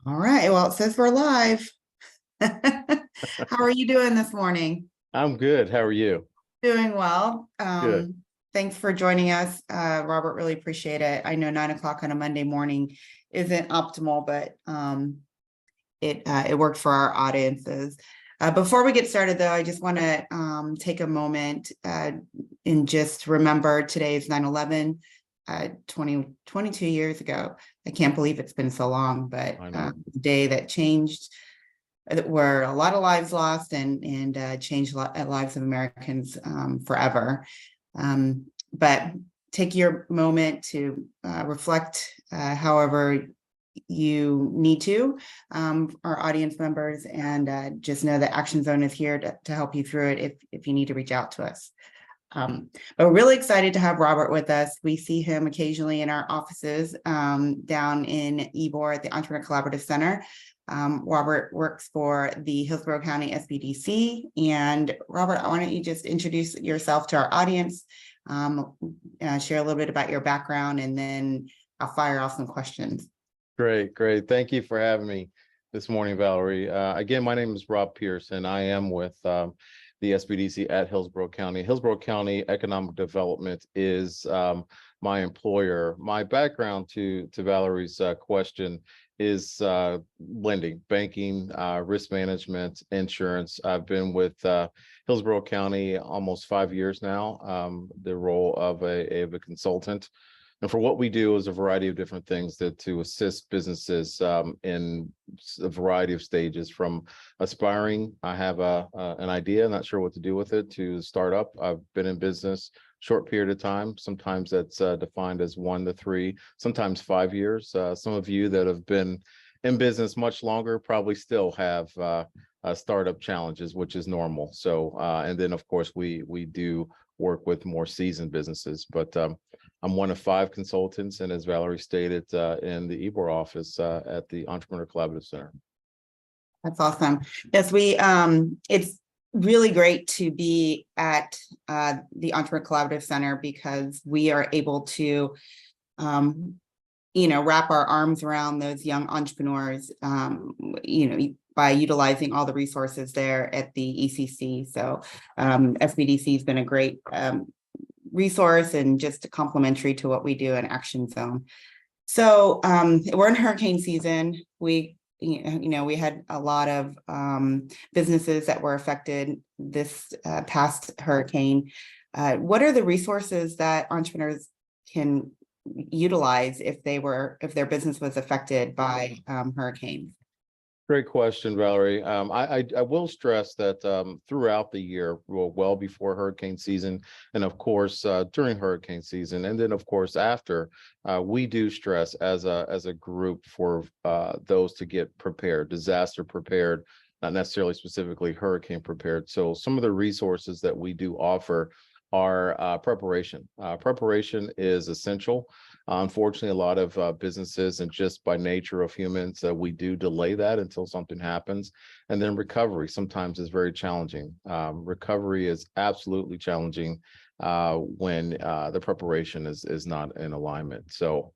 All right. Well, it says we're live. How are you doing this morning? I'm good. How are you? Doing well. Good. Thanks for joining us, Robert. Really appreciate it. I know 9 o'clock on a Monday morning isn't optimal, but it worked for our audiences. Before we get started, though, I just want to take a moment and just remember today's 9/11, 22 years ago. I can't believe it's been so long, but I know. the day that changed, where a lot of lives lost and changed lives of Americans forever. But take your moment to reflect however you need to, our audience members, and just know that Action Zone is here to help you through it if you need to reach out to us. But we're really excited to have Robert with us. We see him occasionally in our offices down in Ybor at the Entrepreneur Collaborative Center. Robert works for the Hillsborough County SBDC. And Robert, why don't you just introduce yourself to our audience, share a little bit about your background, and then I'll fire off some questions. Great. Thank you for having me this morning, Valerie. Again, my name is Rob Pearson. I am with the SBDC at Hillsborough County. Hillsborough County Economic Development is my employer. My background to Valerie's question is lending, banking, risk management, insurance. I've been with Hillsborough County almost 5 years now, the role of a consultant. And for what we do is a variety of different things to assist businesses in a variety of stages, from aspiring, I have an idea, not sure what to do with it, to start up. I've been in business short period of time. Sometimes that's defined as 1 to 3, sometimes 5 years. Some of you that have been in business much longer probably still have startup challenges, which is normal. So, and then of course we do work with more seasoned businesses, but I'm one of 5 consultants, and as Valerie stated, in the Ybor office at the Entrepreneur Collaborative Center. That's awesome. Yes, it's really great to be at the Entrepreneur Collaborative Center because we are able to, wrap our arms around those young entrepreneurs, by utilizing all the resources there at the ECC. So SBDC has been a great resource and just complementary to what we do in Action Zone. So we're in hurricane season. We had a lot of businesses that were affected this past hurricane. What are the resources that entrepreneurs can utilize if their business was affected by hurricanes? Great question, Valerie. I will stress that throughout the year, well before hurricane season, and of course during hurricane season, and then of course after, we do stress as a group for those to get prepared, disaster prepared, not necessarily specifically hurricane prepared. So some of the resources that we do offer are preparation. Preparation is essential. Unfortunately, a lot of businesses, and just by nature of humans, we do delay that until something happens. And then recovery sometimes is very challenging. Recovery is absolutely challenging when the preparation is not in alignment. So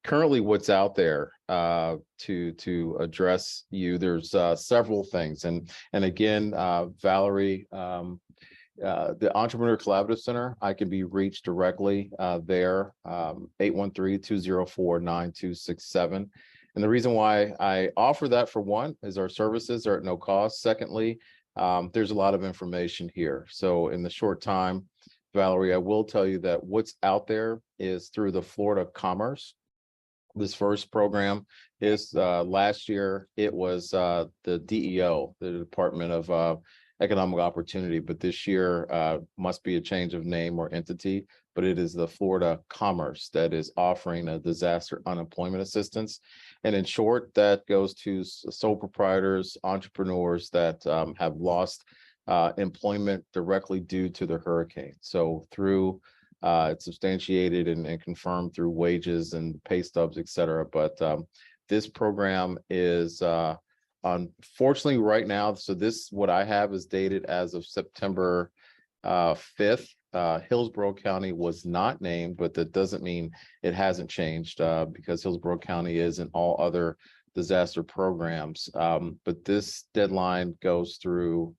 currently what's out there to address you, there's several things. And again, Valerie, the Entrepreneur Collaborative Center, I can be reached directly there, 813-204-9267. And the reason why I offer that, for one, is our services are at no cost. Secondly, there's a lot of information here. So in the short time, Valerie, I will tell you that what's out there is through the Florida Commerce. This first program is last year, it was the DEO, the Department of Economic Opportunity, but this year must be a change of name or entity, but it is the Florida Commerce that is offering a disaster unemployment assistance. And in short, that goes to sole proprietors, entrepreneurs that have lost employment directly due to the hurricane. So through it's substantiated and confirmed through wages and pay stubs, et cetera. But this program is unfortunately right now, so this, what I have is dated as of September 5th. Hillsborough County was not named, but that doesn't mean it hasn't changed because Hillsborough County is, and all other disaster programs. But this deadline goes through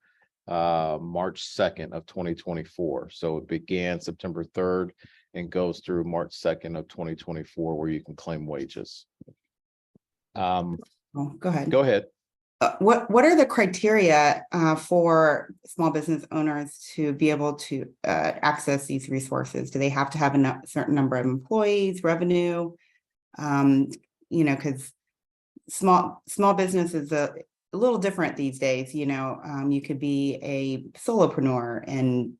March 2nd of 2024. So it began September 3rd and goes through March 2nd of 2024, where you can claim wages. Oh, go ahead. Go ahead. What are the criteria for small business owners to be able to access these resources? Do they have to have a certain number of employees, revenue? Because small business is a little different these days. You could be a solopreneur and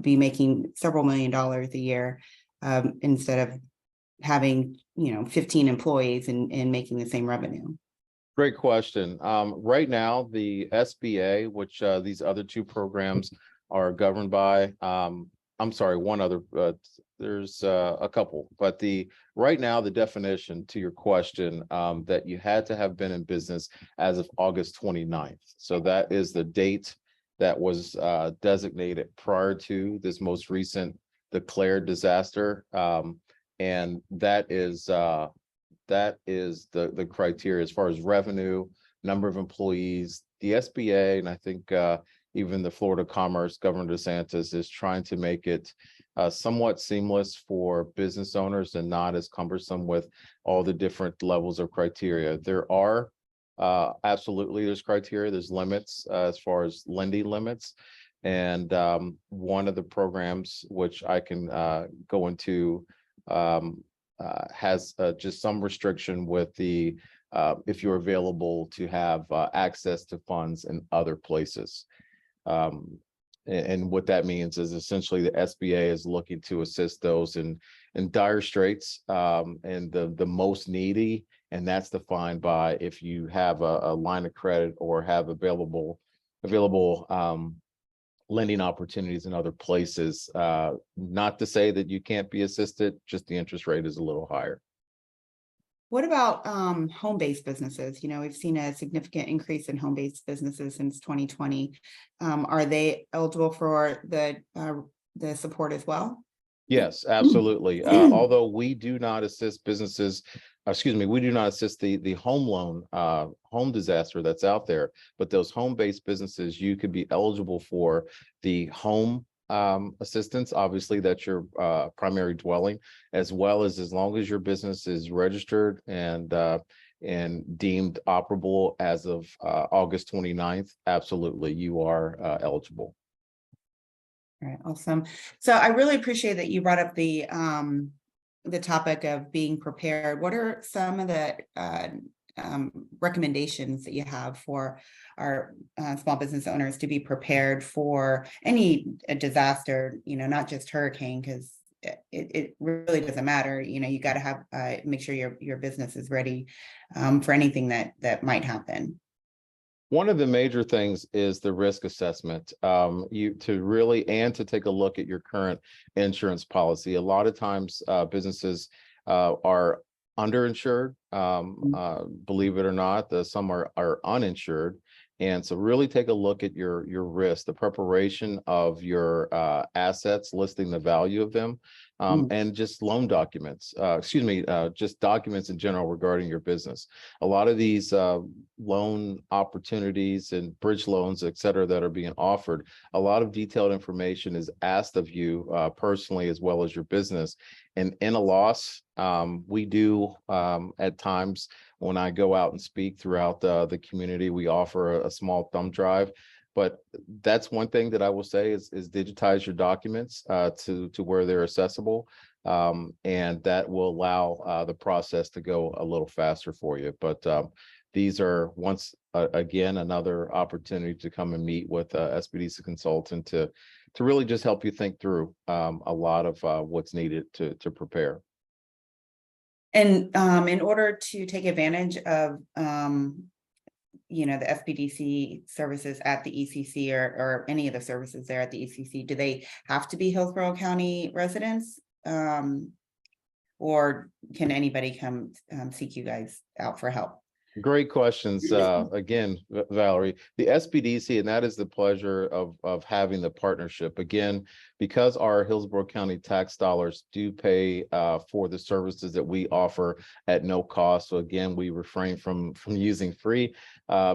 be making several $1 million a year instead of having 15 employees and making the same revenue. Great question. Right now, the SBA, which these other two programs are governed by, I'm sorry, one other, there's a couple, but right now, the definition to your question, that you had to have been in business as of August 29th. So that is the date that was designated prior to this most recent declared disaster. And that is the criteria as far as revenue, number of employees. The SBA, and I think even the Florida Commerce, Governor DeSantis is trying to make it somewhat seamless for business owners and not as cumbersome with all the different levels of criteria. There are absolutely, there's criteria, there's limits as far as lending limits. And one of the programs, which I can go into, has just some restriction with the if you're available to have access to funds in other places. And what that means is essentially the SBA is looking to assist those in dire straits and the most needy, and that's defined by if you have a line of credit or have available lending opportunities in other places. Not to say that you can't be assisted, just the interest rate is a little higher. What about home-based businesses? We've seen a significant increase in home-based businesses since 2020. Are they eligible for the support as well? Yes, absolutely. Although we do not assist businesses, we do not assist the home loan, home disaster that's out there, but those home-based businesses, you could be eligible for the home assistance. Obviously, that's your primary dwelling, as well as long as your business is registered and deemed operable as of August 29th, absolutely, you are eligible. All right, awesome. So I really appreciate that you brought up the topic of being prepared. What are some of the recommendations that you have for our small business owners to be prepared for any disaster, not just hurricane, because it really doesn't matter. You got to have make sure your business is ready for anything that might happen. One of the major things is the risk assessment. To take a look at your current insurance policy. A lot of times businesses are underinsured, believe it or not. Some are uninsured. And so really take a look at your risk, the preparation of your assets, listing the value of them, and just loan documents, just documents in general regarding your business. A lot of these loan opportunities and bridge loans, et cetera, that are being offered, a lot of detailed information is asked of you personally, as well as your business. And in a loss, we do at times, when I go out and speak throughout the community, we offer a small thumb drive. But that's one thing that I will say is digitize your documents to where they're accessible. And that will allow the process to go a little faster for you. But these are again, another opportunity to come and meet with a SBDC consultant to really just help you think through a lot of what's needed to prepare. And in order to take advantage of the SBDC services at the ECC or any of the services there at the ECC, do they have to be Hillsborough County residents? Or can anybody come seek you guys out for help? Great questions. Again, Valerie, the SBDC, and that is the pleasure of having the partnership. Again, because our Hillsborough County tax dollars do pay for the services that we offer at no cost. So again, we refrain from using free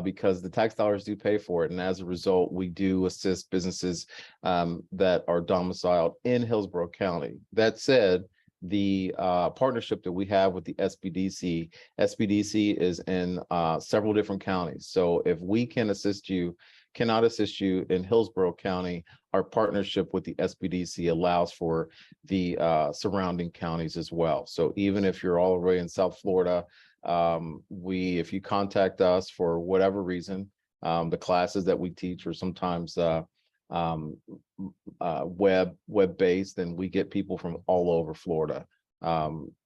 because the tax dollars do pay for it. And as a result, we do assist businesses that are domiciled in Hillsborough County. That said, the partnership that we have with the SBDC is in several different counties. So if we cannot assist you in Hillsborough County, our partnership with the SBDC allows for the surrounding counties as well. So even if you're all the way in South Florida, if you contact us for whatever reason, the classes that we teach are sometimes web-based, and we get people from all over Florida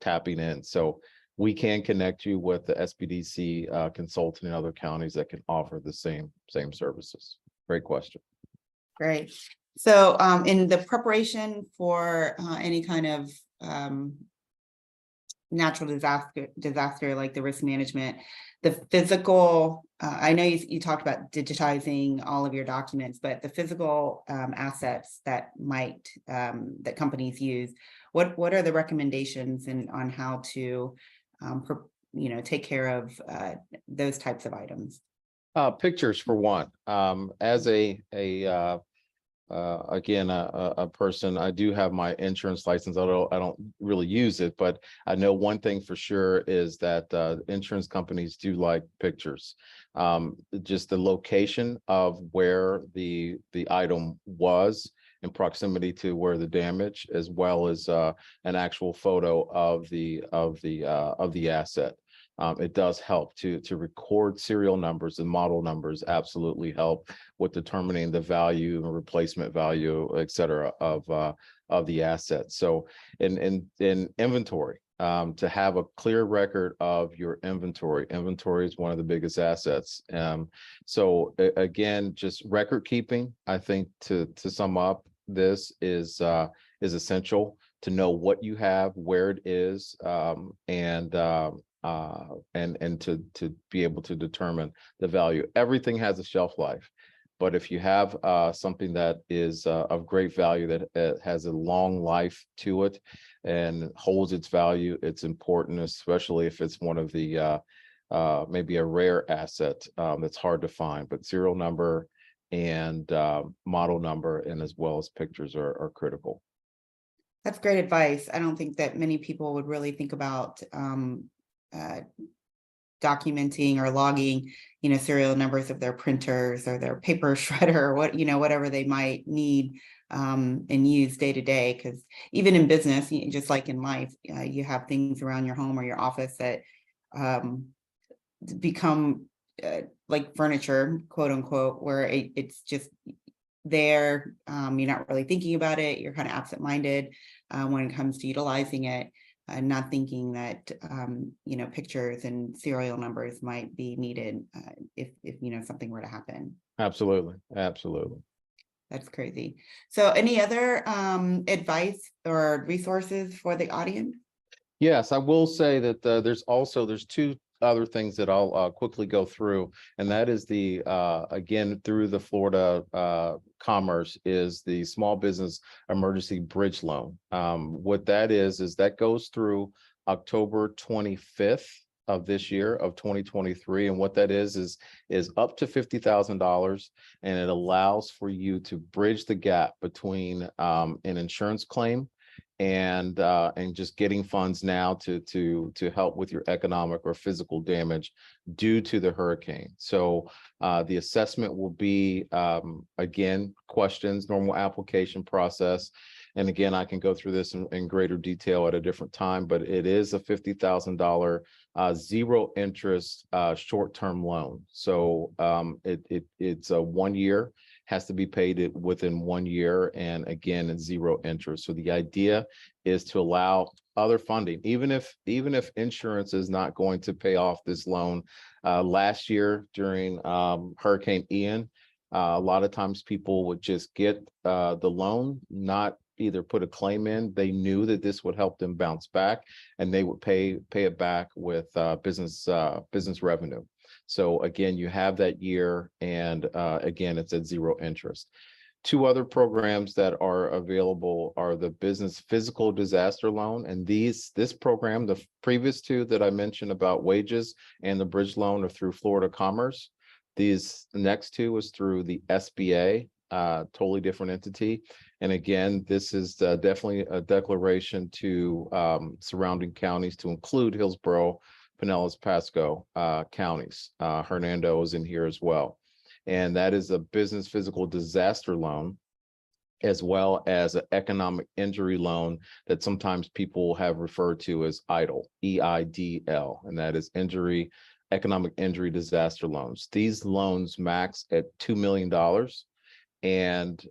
tapping in. So we can connect you with the SBDC consultant in other counties that can offer the same services. Great question. Great. So in the preparation for any kind of natural disaster like the risk management, the physical, I know you talked about digitizing all of your documents, but the physical assets that that companies use, what are the recommendations on how to take care of those types of items? Pictures for one. As again, a person, I do have my insurance license, although I don't really use it, but I know one thing for sure is that insurance companies do like pictures. Just the location of where the item was in proximity to where the damage, as well as an actual photo of the asset. It does help to record serial numbers and model numbers. Absolutely help with determining the value and replacement value, et cetera, of the asset. So in inventory, to have a clear record of your inventory is one of the biggest assets. So again, just record keeping, I think to sum up, this is essential to know what you have, where it is, and to be able to determine the value. Everything has a shelf life, but if you have something that is of great value, that has a long life to it and holds its value, it's important, especially if it's one of the maybe a rare asset that's hard to find. But serial number and model number, and as well as pictures, are critical. That's great advice. I don't think that many people would really think about documenting or logging, serial numbers of their printers or their paper shredder, or whatever they might need and use day to day. Because even in business, just like in life, you have things around your home or your office that become like furniture, quote unquote, where it's just there. You're not really thinking about it. You're kind of absent-minded when it comes to utilizing it. Not thinking that pictures and serial numbers might be needed if something were to happen. Absolutely. That's crazy. So any other advice or resources for the audience? Yes, I will say that there's two other things that I'll quickly go through, and that is again, through the Florida Commerce, is the Small Business Emergency Bridge Loan. What that is that goes through October 25th of this year of 2023, and what that is up to $50,000, and it allows for you to bridge the gap between an insurance claim and just getting funds now to help with your economic or physical damage due to the hurricane. So the assessment will be again, questions, normal application process. And again, I can go through this in greater detail at a different time, but it is a $50,000 zero interest short-term loan. So it's a 1 year, has to be paid within 1 year, and again, it's zero interest. So the idea is to allow other funding, even if insurance is not going to pay off this loan. Last year during Hurricane Ian, a lot of times people would just get the loan, not either put a claim in, they knew that this would help them bounce back, and they would pay it back with business revenue. So again, you have that year, and again, it's at zero interest. Two other programs that are available are the business physical disaster loan, and this program, the previous two that I mentioned about wages and the bridge loan, are through Florida Commerce. These next two is through the SBA, totally different entity. And again, this is definitely a declaration to surrounding counties to include Hillsborough, Pinellas, Pasco counties. Hernando is in here as well. And that is a business physical disaster loan, as well as an economic injury loan that sometimes people have referred to as EIDL, EIDL, and that is economic injury disaster loans. These loans max at $2 million, and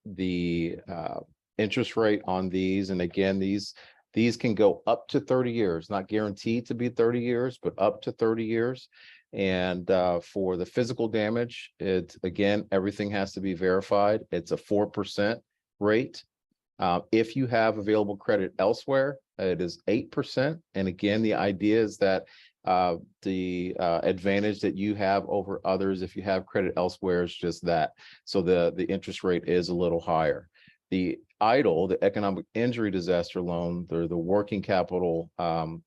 the interest rate on these, and again, these can go up to 30 years, not guaranteed to be 30 years, but up to 30 years. And for the physical damage, it's again, everything has to be verified. It's a 4% rate. If you have available credit elsewhere, it is 8%. And again, the idea is that the advantage that you have over others, if you have credit elsewhere, is just that. So the interest rate is a little higher. The EIDL, the economic injury disaster loan, they're the working capital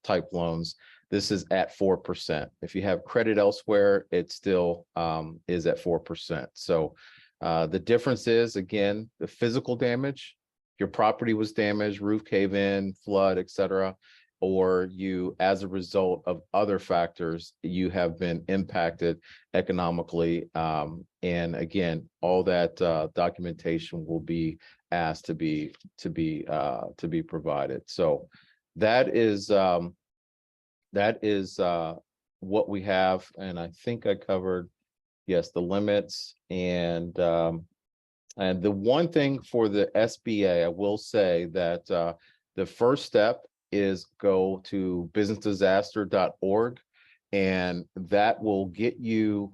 type loans. This is at 4%. If you have credit elsewhere, it still is at 4%. So the difference is, again, the physical damage, your property was damaged, roof cave in, flood, etc., or you, as a result of other factors, you have been impacted economically. And again, all that documentation will be asked to be provided. So that is what we have, and I think I covered, yes, the limits. And the one thing for the SBA, I will say that the first step is go to businessdisaster.org, and that will get you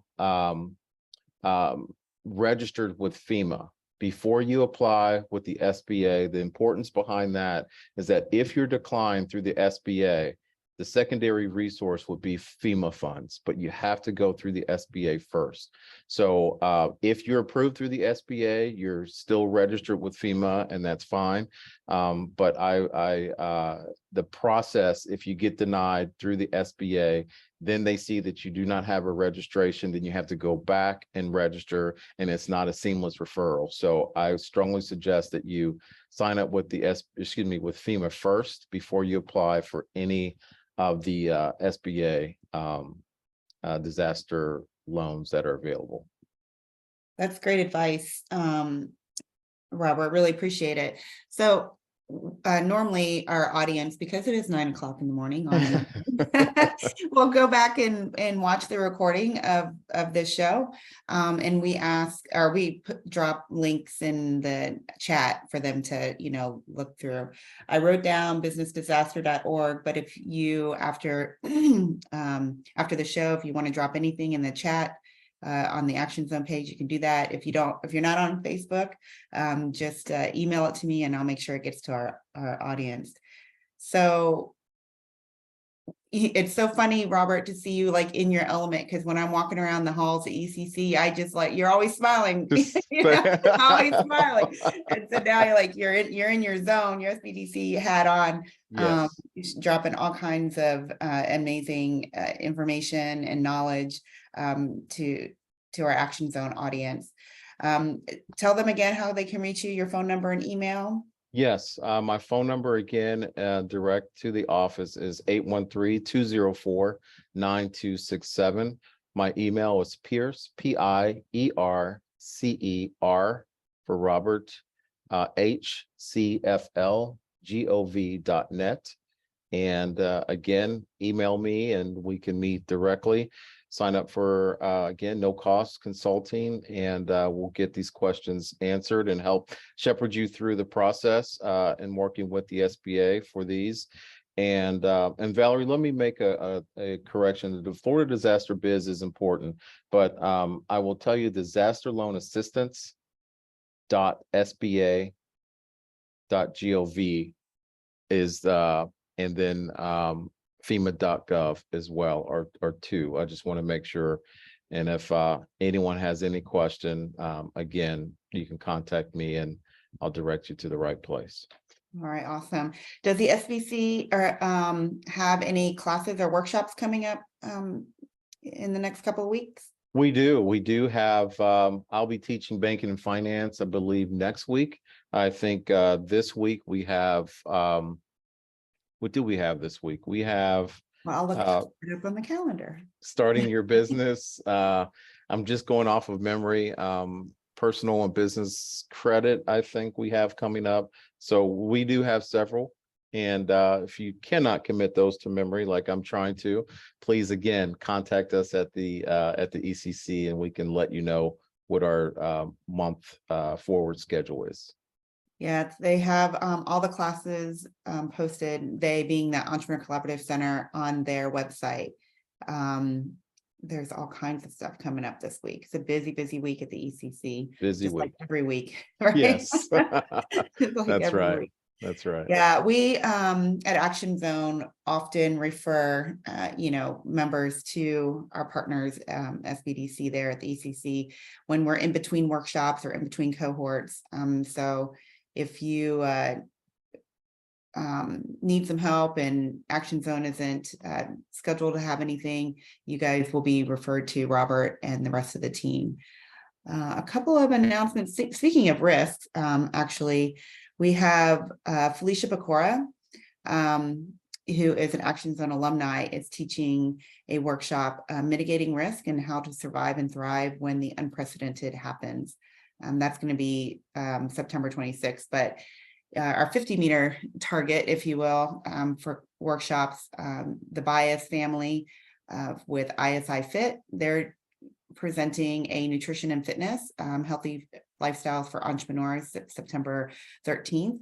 registered with FEMA. Before you apply with the SBA, the importance behind that is that if you're declined through the SBA, the secondary resource would be FEMA funds, but you have to go through the SBA first. So if you're approved through the SBA, you're still registered with FEMA, and that's fine. But the process, if you get denied through the SBA, then they see that you do not have a registration, then you have to go back and register, and it's not a seamless referral. So I strongly suggest that you sign up with with FEMA first before you apply for any of the SBA disaster loans that are available. That's great advice, Robert. Really appreciate it. So normally our audience, because it is 9 o'clock in the morning, we'll go back and watch the recording of this show. And we ask, or we drop links in the chat for them to, look through. I wrote down businessdisaster.org, but if you, after the show, if you want to drop anything in the chat, on the Action Zone page, you can do that. If you're not on Facebook, just email it to me, and I'll make sure it gets to our audience. So it's so funny, Robert, to see you like in your element, because when I'm walking around the halls at ECC, I just like, you're always smiling. Always smiling. And so now you're in your zone, your SBDC hat on, yes. Dropping all kinds of amazing information and knowledge to our Action Zone audience. Tell them again how they can reach you, your phone number and email. Yes, my phone number again, direct to the office, is 813-204-9267. My email is Pierce, Piercer for Robert, HCFLGOV.net. And again, email me and we can meet directly. Sign up for, again, no cost consulting, and we'll get these questions answered and help shepherd you through the process and working with the SBA for these. And Valerie, let me make a correction. The Florida disaster biz is important, but I will tell you, disaster loan assistance.sba.gov is and then FEMA.gov as well are two. I just want to make sure. And if anyone has any question, again, you can contact me and I'll direct you to the right place. All right, awesome. Does the SBC or have any classes or workshops coming up in the next couple of weeks? We do have, I'll be teaching banking and finance, I believe, next week. I think this week we have, what do we have this week? We have Well, I'll look it up on the calendar. starting your business. I'm just going off of memory. Personal and business credit, I think we have coming up. So we do have several. And if you cannot commit those to memory, like I'm trying to, please, again, contact us at the ECC and we can let you know what our month forward schedule is. Yeah, they have all the classes posted, they being the Entrepreneur Collaborative Center, on their website. There's all kinds of stuff coming up this week. It's a busy week at the ECC. Busy just week. like every week, right? Yes, Just like that's every right. week. That's right. Yeah, we at Action Zone often refer members to our partners, SBDC there at the ECC, when we're in between workshops or in between cohorts. So if you need some help and Action Zone isn't scheduled to have anything, you guys will be referred to Robert and the rest of the team. A couple of announcements. Speaking of risks, actually, we have Felicia Pecora, who is an Action Zone alumni, is teaching a workshop, Mitigating Risk and How to Survive and Thrive When the Unprecedented Happens. That's going to be September 26th, but our 50-meter target, if you will, for workshops, the Bias family with ISI Fit, they're presenting a nutrition and fitness, healthy lifestyles for entrepreneurs, September 13th.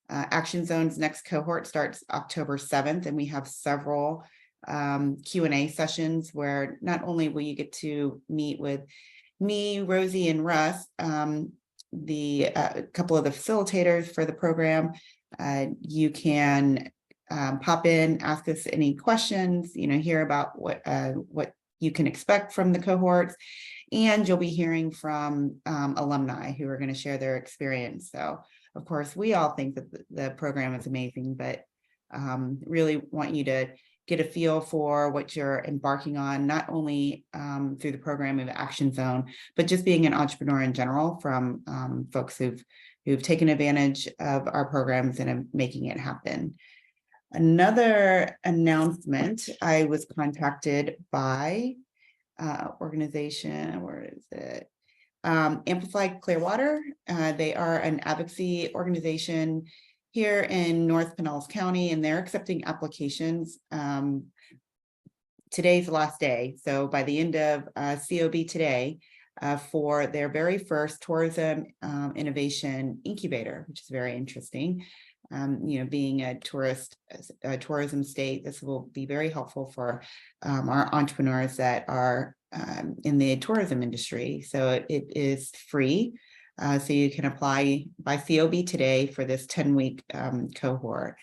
Action Zone's next cohort starts October 7th, and we have several Q&A sessions where not only will you get to meet with me, Rosie, and Russ, the couple of the facilitators for the program, you can pop in, ask us any questions, hear about what you can expect from the cohorts, and you'll be hearing from alumni who are going to share their experience. So, of course, we all think that the program is amazing, but really want you to get a feel for what you're embarking on, not only through the program of Action Zone, but just being an entrepreneur in general, from folks who've taken advantage of our programs and are making it happen. Another announcement, I was contacted by organization, where is it? Amplified Clearwater. They are an advocacy organization here in North Pinellas County, and they're accepting applications. Today's the last day. So by the end of COB today, for their very first tourism innovation incubator, which is very interesting. Being a tourism state, this will be very helpful for our entrepreneurs that are in the tourism industry. So it is free. So you can apply by COB today for this 10-week cohort.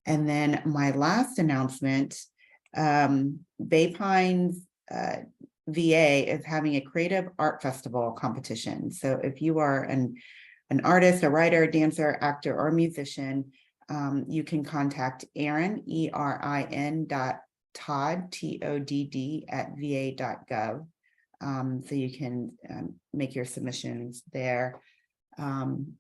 And then my last announcement, Bay Pines VA is having a creative art festival competition. So if you are an artist, a writer, dancer, actor, or musician, you can contact Erin, ERIN Todd, TODD @va.gov. So you can make your submissions there.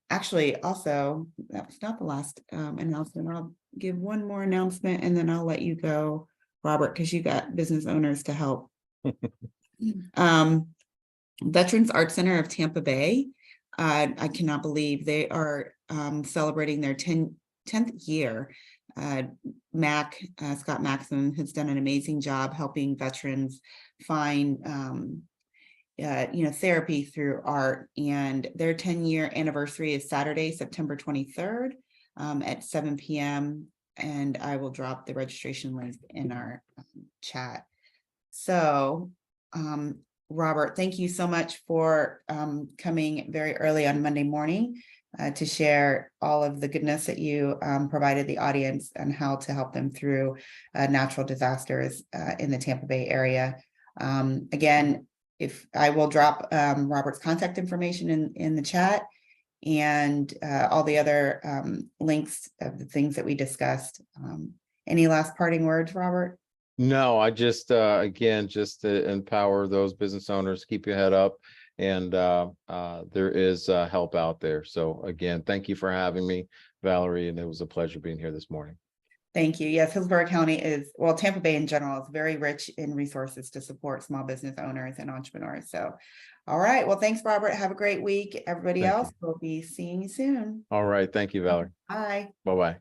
Actually, also, that's not the last announcement. I'll give one more announcement and then I'll let you go, Robert, because you got business owners to help. Veterans Arts Center of Tampa Bay. I cannot believe they are celebrating their 10th year. Scott Maxim has done an amazing job helping veterans find therapy through art, and their 10-year anniversary is Saturday, September 23rd at 7 p.m. and I will drop the registration link in our chat. So Robert, thank you so much for coming very early on Monday morning to share all of the goodness that you provided the audience and how to help them through natural disasters in the Tampa Bay area. Again, if I will drop Robert's contact information in the chat, and all the other links of the things that we discussed. Any last parting words, Robert? No, I just, again, just to empower those business owners, keep your head up. And there is help out there. So again, thank you for having me, Valerie, and it was a pleasure being here this morning. Thank you. Yes, Hillsborough County is, well, Tampa Bay in general is very rich in resources to support small business owners and entrepreneurs. So, all right. Well, thanks, Robert. Have a great week. Everybody Thank else, you. we'll be seeing you soon. All right. Thank you, Valerie. Bye. Bye-bye.